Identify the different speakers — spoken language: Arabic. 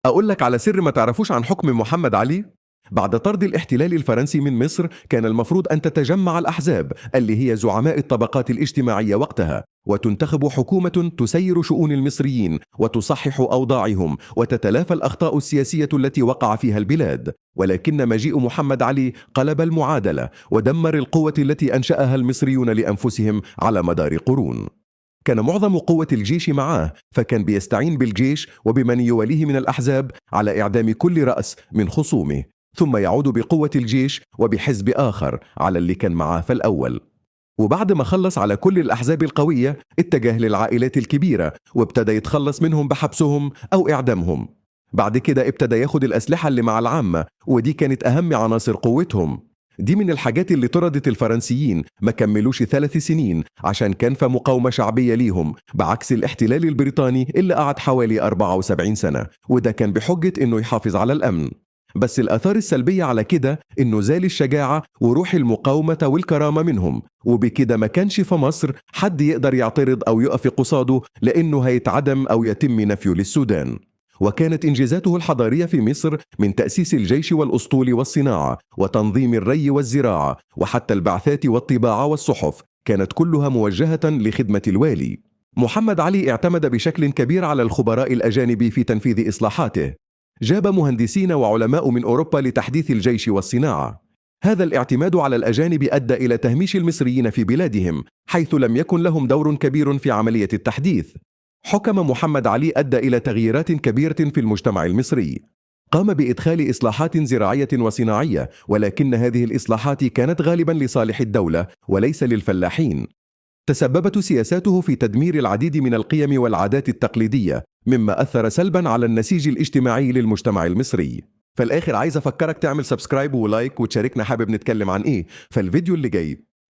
Speaker 1: أقول لك على سر ما تعرفوش عن حكم محمد علي؟ بعد طرد الاحتلال الفرنسي من مصر كان المفروض أن تتجمع الأحزاب اللي هي زعماء الطبقات الاجتماعية وقتها، وتنتخب حكومة تسير شؤون المصريين وتصحح أوضاعهم وتتلافى الأخطاء السياسية التي وقع فيها البلاد. ولكن مجيء محمد علي قلب المعادلة ودمر القوة التي أنشأها المصريون لأنفسهم على مدار قرون. كان معظم قوة الجيش معاه، فكان بيستعين بالجيش وبمن يواليه من الأحزاب على إعدام كل رأس من خصومه، ثم يعود بقوة الجيش وبحزب آخر على اللي كان معاه في الأول. وبعد ما خلص على كل الأحزاب القوية اتجه للعائلات الكبيرة وابتدى يتخلص منهم بحبسهم أو إعدامهم. بعد كده ابتدى ياخد الأسلحة اللي مع العامة، ودي كانت أهم عناصر قوتهم. دي من الحاجات اللي طردت الفرنسيين، ما كملوش 3 سنين عشان كان في مقاومة شعبية ليهم، بعكس الاحتلال البريطاني اللي قعد حوالي 74 سنة، وده كان بحجة إنه يحافظ على الأمن. بس الآثار السلبية على كده إنه زال الشجاعة وروح المقاومة والكرامة منهم، وبكده ما كانش في مصر حد يقدر يعترض أو يقف قصاده، لأنه هيتعدم أو يتم نفيه للسودان. وكانت إنجازاته الحضارية في مصر من تأسيس الجيش والأسطول والصناعة وتنظيم الري والزراعة وحتى البعثات والطباعة والصحف، كانت كلها موجهة لخدمة الوالي. محمد علي اعتمد بشكل كبير على الخبراء الأجانب في تنفيذ إصلاحاته. جاب مهندسين وعلماء من أوروبا لتحديث الجيش والصناعة. هذا الاعتماد على الأجانب أدى إلى تهميش المصريين في بلادهم، حيث لم يكن لهم دور كبير في عملية التحديث. حكم محمد علي أدى إلى تغييرات كبيرة في المجتمع المصري. قام بإدخال إصلاحات زراعية وصناعية، ولكن هذه الإصلاحات كانت غالبا لصالح الدولة وليس للفلاحين. تسببت سياساته في تدمير العديد من القيم والعادات التقليدية، مما أثر سلبا على النسيج الاجتماعي للمجتمع المصري. في الآخر عايز أفكرك تعمل سبسكرايب ولايك وتشاركنا حابب نتكلم عن إيه في الفيديو اللي جاي.